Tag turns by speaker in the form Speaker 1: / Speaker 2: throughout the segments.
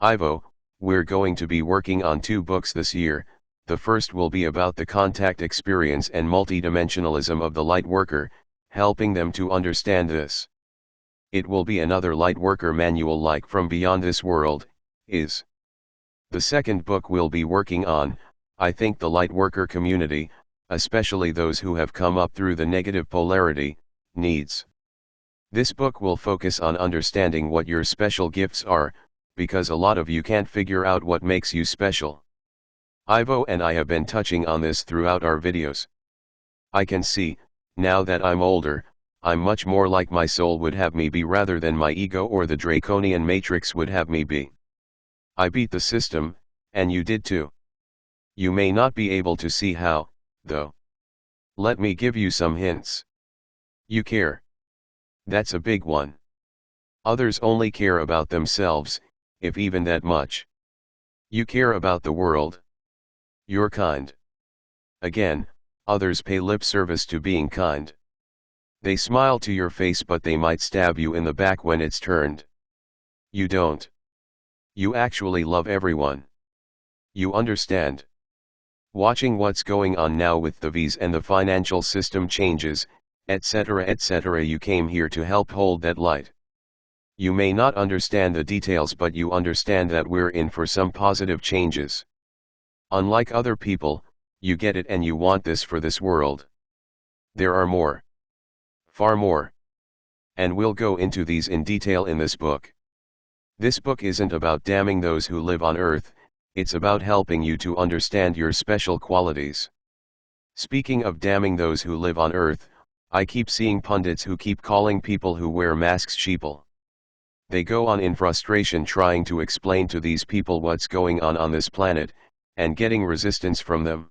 Speaker 1: Ivo, we're going to be working on 2 books this year. The first will be about the contact experience and multidimensionalism of the Lightworker, helping them to understand this. It will be another Lightworker manual like From Beyond This World, is. The second book we'll be working on, I think, the Lightworker community, especially those who have come up through the negative polarity, needs. This book will focus on understanding what your special gifts are, because a lot of you can't figure out what makes you special. Ivo and I have been touching on this throughout our videos. I can see, now that I'm older, I'm much more like my soul would have me be rather than my ego or the draconian matrix would have me be. I beat the system, and you did too. You may not be able to see how, though. Let me give you some hints. You care. That's a big one. Others only care about themselves, if even that much. You care about the world. You're kind. Again, others pay lip service to being kind. They smile to your face, but they might stab you in the back when it's turned. You don't. You actually love everyone. You understand. Watching what's going on now with the V's and the financial system changes, etc., you came here to help hold that light. You may not understand the details, but you understand that we're in for some positive changes. Unlike other people, you get it and you want this for this world. There are more. Far more. And we'll go into these in detail in this book. This book isn't about damning those who live on Earth, it's about helping you to understand your special qualities. Speaking of damning those who live on Earth, I keep seeing pundits who keep calling people who wear masks sheeple. They go on in frustration trying to explain to these people what's going on this planet, and getting resistance from them.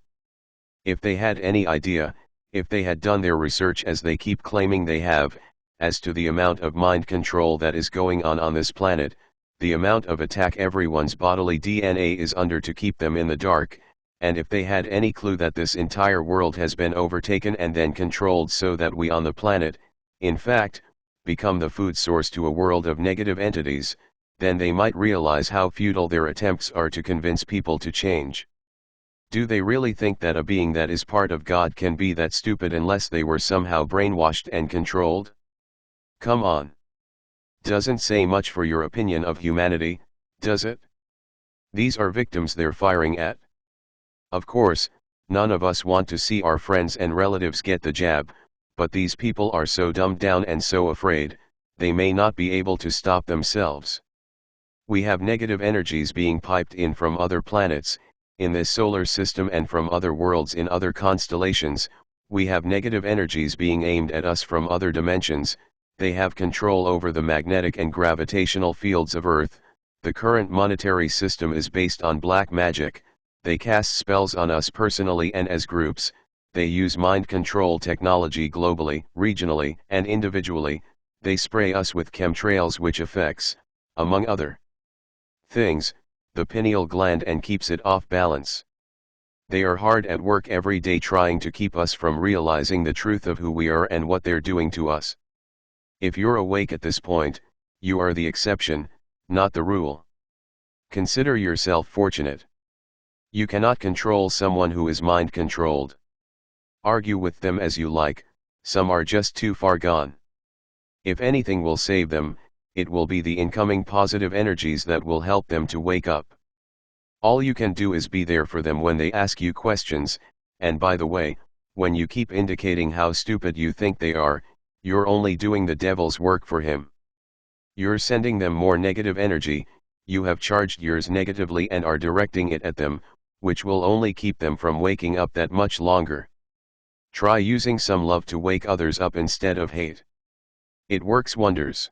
Speaker 1: If they had any idea, if they had done their research as they keep claiming they have, as to the amount of mind control that is going on this planet, the amount of attack everyone's bodily DNA is under to keep them in the dark, and if they had any clue that this entire world has been overtaken and then controlled so that we on the planet, in fact, become the food source to a world of negative entities, then they might realize how futile their attempts are to convince people to change. Do they really think that a being that is part of God can be that stupid unless they were somehow brainwashed and controlled? Come on. Doesn't say much for your opinion of humanity, does it? These are victims they're firing at. Of course, none of us want to see our friends and relatives get the jab, but these people are so dumbed down and so afraid, they may not be able to stop themselves. We have negative energies being piped in from other planets, in this solar system, and from other worlds in other constellations. We have negative energies being aimed at us from other dimensions. They have control over the magnetic and gravitational fields of Earth. The current monetary system is based on black magic. They cast spells on us personally and as groups. They use mind control technology globally, regionally, and individually. They spray us with chemtrails which affects, among other things, the pineal gland and keeps it off balance. They are hard at work every day trying to keep us from realizing the truth of who we are and what they're doing to us. If you're awake at this point, you are the exception, not the rule. Consider yourself fortunate. You cannot control someone who is mind controlled. Argue with them as you like, some are just too far gone. If anything will save them, it will be the incoming positive energies that will help them to wake up. All you can do is be there for them when they ask you questions, and by the way, when you keep indicating how stupid you think they are, you're only doing the devil's work for him. You're sending them more negative energy. You have charged yours negatively and are directing it at them, which will only keep them from waking up that much longer. Try using some love to wake others up instead of hate. It works wonders.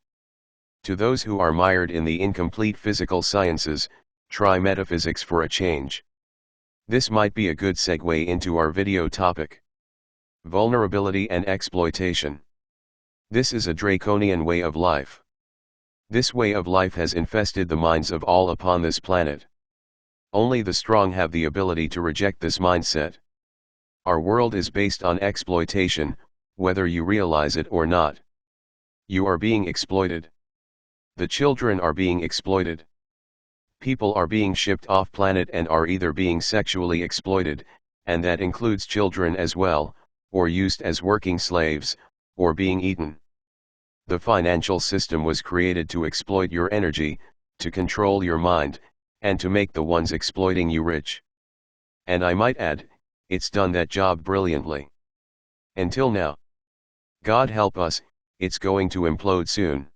Speaker 1: To those who are mired in the incomplete physical sciences, try metaphysics for a change. This might be a good segue into our video topic. Vulnerability and exploitation. This is a draconian way of life. This way of life has infested the minds of all upon this planet. Only the strong have the ability to reject this mindset. Our world is based on exploitation, whether you realize it or not. You are being exploited. The children are being exploited. People are being shipped off planet and are either being sexually exploited, and that includes children as well, or used as working slaves, or being eaten. The financial system was created to exploit your energy, to control your mind, and to make the ones exploiting you rich. And I might add, it's done that job brilliantly. Until now. God help us, it's going to implode soon.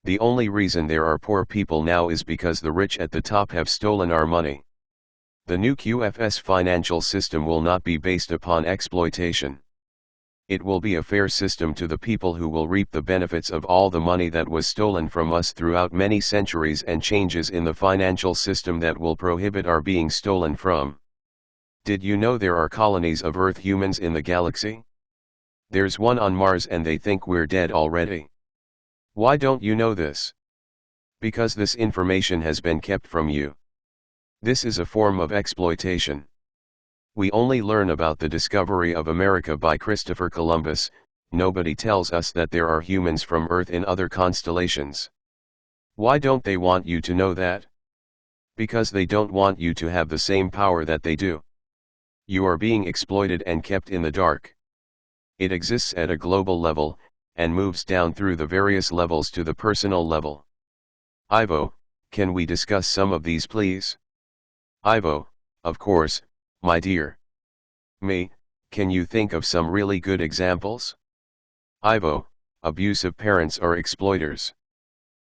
Speaker 1: The only reason there are poor people now is because the rich at the top have stolen our money. The new QFS financial system will not be based upon exploitation. It will be a fair system to the people who will reap the benefits of all the money that was stolen from us throughout many centuries, and changes in the financial system that will prohibit our being stolen from. Did you know there are colonies of Earth humans in the galaxy? There's one on Mars and they think we're dead already. Why don't you know this? Because this information has been kept from you. This is a form of exploitation. We only learn about the discovery of America by Christopher Columbus. Nobody tells us that there are humans from Earth in other constellations. Why don't they want you to know that? Because they don't want you to have the same power that they do. You are being exploited and kept in the dark. It exists at a global level, and moves down through the various levels to the personal level. Ivo, can we discuss some of these please? Ivo, of course, my dear. Me, can you think of some really good examples? Ivo, abusive parents are exploiters.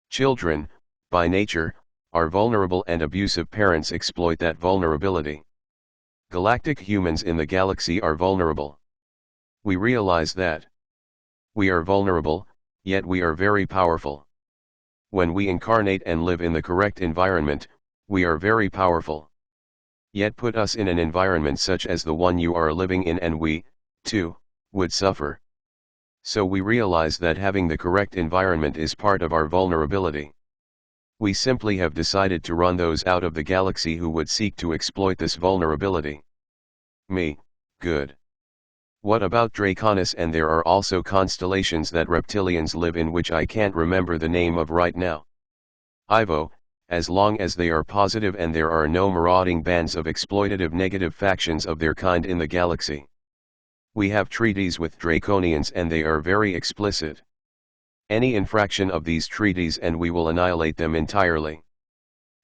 Speaker 1: Children, by nature, are vulnerable and abusive parents exploit that vulnerability. Galactic humans in the galaxy are vulnerable. We realize that. We are vulnerable, yet we are very powerful. When we incarnate and live in the correct environment, we are very powerful. Yet put us in an environment such as the one you are living in and we, too, would suffer. So we realize that having the correct environment is part of our vulnerability. We simply have decided to run those out of the galaxy who would seek to exploit this vulnerability. Me, good. What about Draconis? And there are also constellations that reptilians live in which I can't remember the name of right now. Ivo, as long as they are positive and there are no marauding bands of exploitative negative factions of their kind in the galaxy. We have treaties with Draconians and they are very explicit. Any infraction of these treaties and we will annihilate them entirely.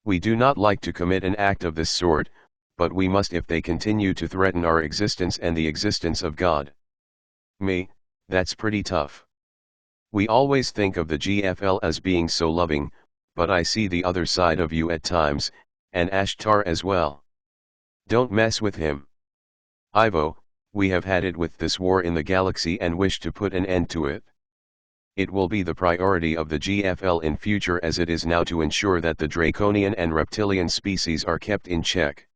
Speaker 1: We do not like to commit an act of this sort, but we must if they continue to threaten our existence and the existence of God. Me, that's pretty tough. We always think of the GFL as being so loving, but I see the other side of you at times, and Ashtar as well. Don't mess with him. Ivo, we have had it with this war in the galaxy and wish to put an end to it. It will be the priority of the GFL in future as it is now to ensure that the Draconian and reptilian species are kept in check.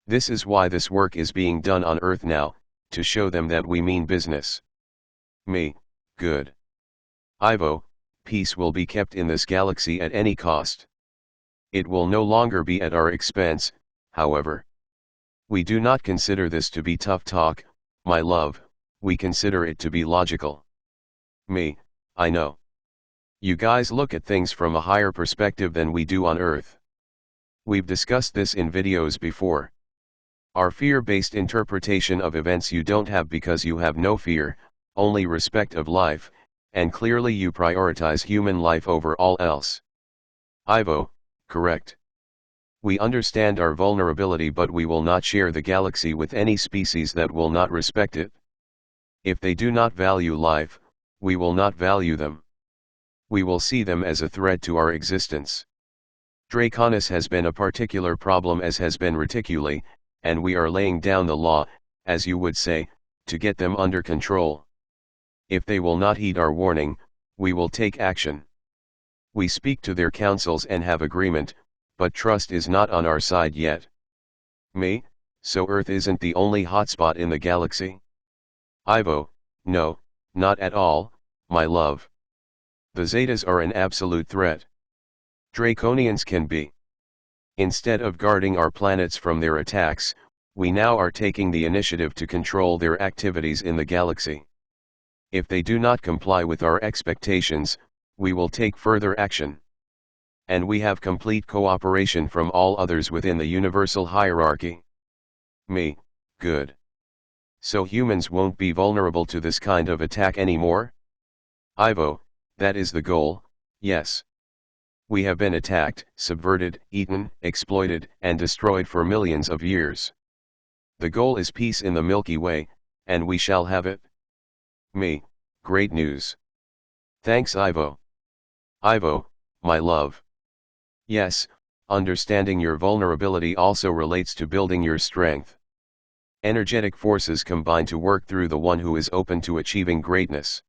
Speaker 1: This is why this work is being done on Earth now, to show them that we mean business. Me, good. Ivo, peace will be kept in this galaxy at any cost. It will no longer be at our expense, however. We do not consider this to be tough talk, my love, we consider it to be logical. Me, I know. You guys look at things from a higher perspective than we do on Earth. We've discussed this in videos before. Our fear-based interpretation of events you don't have because you have no fear, only respect of life, and clearly you prioritize human life over all else. Ivo, correct. We understand our vulnerability but we will not share the galaxy with any species that will not respect it. If they do not value life, we will not value them. We will see them as a threat to our existence. Draconis has been a particular problem as has been Reticuli, and we are laying down the law, as you would say, to get them under control. If they will not heed our warning, we will take action. We speak to their councils and have agreement, but trust is not on our side yet. Me, so Earth isn't the only hotspot in the galaxy? Ivo, no, not at all, my love. The Zetas are an absolute threat. Draconians can be. Instead of guarding our planets from their attacks, we now are taking the initiative to control their activities in the galaxy. If they do not comply with our expectations, we will take further action. and we have complete cooperation from all others within the universal hierarchy. Me, good. So humans won't be vulnerable to this kind of attack anymore? Ivo, that is the goal, yes. We have been attacked, subverted, eaten, exploited, and destroyed for millions of years. The goal is peace in the Milky Way, and we shall have it. Me, great news. Thanks Ivo. Ivo, my love. Yes, understanding your vulnerability also relates to building your strength. Energetic forces combine to work through the one who is open to achieving greatness.